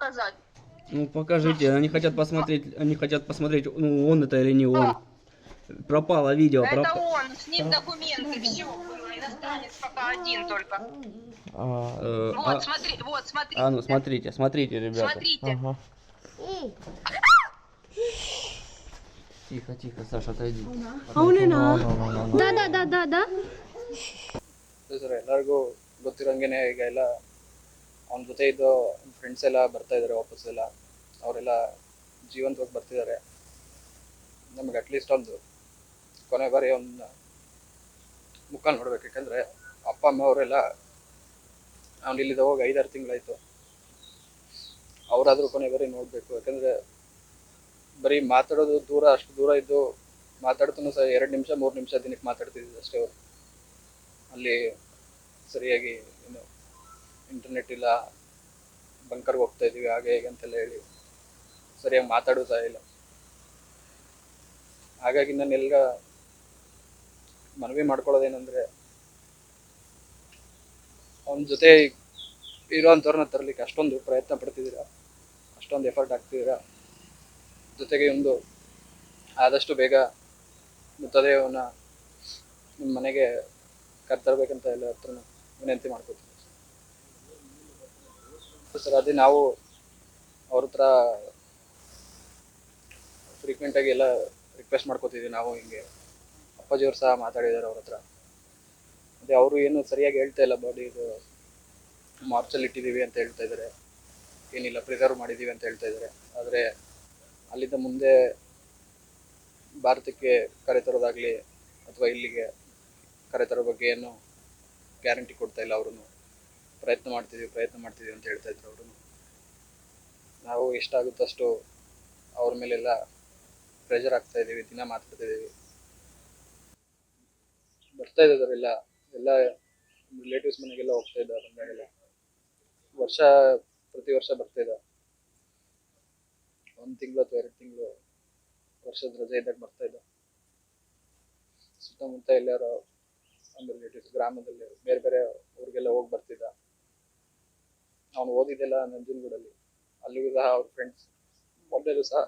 показать. Ну покажите, они хотят посмотреть, ну он это или не он. Пропало видео, Это он, с ним документы, все было. Иностранец пока один только. Вот, смотри, вот, смотри. ну смотрите, смотрите, ребята. Смотрите. Ага. Тихо, тихо, Саша, отойди. ಅವನೇನಾ ದಾ ಸರ್ ಎಲ್ಲರಿಗೂ ಗೊತ್ತಿರೋಂಗೆನೆ ಈಗ ಎಲ್ಲ ಅವನ ಜೊತೆ ಇದ್ದು ಫ್ರೆಂಡ್ಸ್ ಎಲ್ಲ ಬರ್ತಾ ಇದ್ದಾರೆ ವಾಪಸ್ ಎಲ್ಲ ಅವರೆಲ್ಲ ಜೀವಂತವಾಗಿ ಬರ್ತಿದ್ದಾರೆ. ನಮಗೆ ಅಟ್ಲೀಸ್ಟ್ ಒಂದು ಕೊನೆ ಬಾರಿ ಒಂದು ಮುಖ ನೋಡ್ಬೇಕು. ಯಾಕಂದರೆ ಅಪ್ಪ ಅಮ್ಮ ಅವರೆಲ್ಲ ಅವ್ನು ಇಲ್ಲಿದ್ದ ಹೋಗಿ 5-6 ತಿಂಗಳಾಯಿತು. ಅವರಾದರೂ ಕೊನೆ ಬಾರಿ ನೋಡಬೇಕು. ಯಾಕಂದರೆ ಬರೀ ಮಾತಾಡೋದು ದೂರ, ಅಷ್ಟು ದೂರ ಇದ್ದು ಮಾತಾಡ್ತಾನೂ ಸಹ 2 ನಿಮಿಷ 3 ನಿಮಿಷ ದಿನಕ್ಕೆ ಮಾತಾಡ್ತಿದ್ದಿದ್ದು ಅಷ್ಟೇ. ಅವರು ಅಲ್ಲಿ ಸರಿಯಾಗಿ ಏನು ಇಂಟರ್ನೆಟ್ ಇಲ್ಲ, ಬಂಕರ್ಗೆ ಹೋಗ್ತಾ ಇದ್ದೀವಿ ಹಾಗೆ ಹೇಗೆ ಅಂತೆಲ್ಲ ಹೇಳಿ ಸರಿಯಾಗಿ ಮಾತಾಡೋದು ಸಹ ಇಲ್ಲ. ಹಾಗಾಗಿ ನಾನೆಲ್ಲ ಮನವಿ ಮಾಡ್ಕೊಳ್ಳೋದೇನೆಂದರೆ ಅವನ ಜೊತೆ ಇರೋವಂಥವ್ರನ್ನ ತರಲಿಕ್ಕೆ ಅಷ್ಟೊಂದು ಪ್ರಯತ್ನ ಪಡ್ತಿದ್ದೀರಾ, ಅಷ್ಟೊಂದು ಎಫರ್ಟ್ ಹಾಕ್ತಿದ್ದೀರಾ. ಜೊತೆಗೆ ಒಂದು ಆದಷ್ಟು ಬೇಗ ಮೃತದೇಹವನ್ನು ನಿಮ್ಮ ಮನೆಗೆ ಕರ್ತರಬೇಕಂತ ಎಲ್ಲ ಹತ್ರ ವಿನಂತಿ ಮಾಡ್ಕೊತೀನಿ ಸರ್. ಅದೇ ನಾವು ಅವ್ರ ಹತ್ರ ಫ್ರೀಕ್ವೆಂಟಾಗಿ ಎಲ್ಲ ರಿಕ್ವೆಸ್ಟ್ ಮಾಡ್ಕೋತಿದ್ವಿ. ನಾವು ಹಿಂಗೆ ಅಪ್ಪಾಜಿಯವ್ರು ಸಹ ಮಾತಾಡಿದ್ದಾರೆ ಅವ್ರ ಹತ್ರ. ಅದೇ ಅವರು ಏನು ಸರಿಯಾಗಿ ಹೇಳ್ತಾ ಇಲ್ಲ, ಬಾಡಿ ಇದು ಮಾರ್ಚಲ್ಲಿ ಇಟ್ಟಿದ್ದೀವಿ ಅಂತ ಹೇಳ್ತಾ ಇದ್ದಾರೆ, ಏನಿಲ್ಲ ಪ್ರಿಸರ್ವ್ ಮಾಡಿದ್ದೀವಿ ಅಂತ ಹೇಳ್ತಾ ಇದ್ದಾರೆ. ಆದರೆ ಅಲ್ಲಿಂದ ಮುಂದೆ ಭಾರತಕ್ಕೆ ಕರೆತರೋದಾಗಲಿ ಅಥವಾ ಇಲ್ಲಿಗೆ ಕರೆತರೋ ಬಗ್ಗೆ ಏನು ಗ್ಯಾರಂಟಿ ಕೊಡ್ತಾ ಇಲ್ಲ. ಅವರು ಪ್ರಯತ್ನ ಮಾಡ್ತಿದ್ದೀವಿ ಅಂತ ಹೇಳ್ತಾ ಇದ್ರು ಅವರು. ನಾವು ಎಷ್ಟಾಗುತ್ತೋ ಅಷ್ಟು ಅವ್ರ ಮೇಲೆಲ್ಲ ಪ್ರೆಷರ್ ಆಗ್ತಾ ಇದ್ದೀವಿ, ದಿನ ಮಾತಾಡ್ತಾ ಇದ್ದೀವಿ. ಬರ್ತಾ ಇದ್ದಾರೆ ಎಲ್ಲ ರಿಲೇಟಿವ್ಸ್ ಮನೆಗೆಲ್ಲ ಹೋಗ್ತಾ ಇದ್ದಾರೆ. ಬಂದಾಗೆಲ್ಲ ಪ್ರತಿ ವರ್ಷ ಬರ್ತಾ ಇದ್ದಾರೆ. 1 ತಿಂಗಳು ಅಥವಾ 2 ತಿಂಗಳು ವರ್ಷದ ರಜೆ ಇದ್ದಾಗ ಬರ್ತಾ ಇದ್ದ. ಸುತ್ತಮುತ್ತ ಎಲ್ಲಾರು ಒಂದು ರಿಲೇಟಿವ್ಸ್ ಗ್ರಾಮದಲ್ಲಿ ಬೇರೆ ಬೇರೆ ಊರಿಗೆಲ್ಲ ಹೋಗಿ ಬರ್ತಿದ್ದ. ಅವನು ಓದಿದ್ದೆಲ್ಲ ನಂಜನಗೂಡಲ್ಲಿ, ಅಲ್ಲಿಗೂ ಸಹ ಅವ್ರ ಫ್ರೆಂಡ್ಸ್ ಮೊದಲು ಸಹ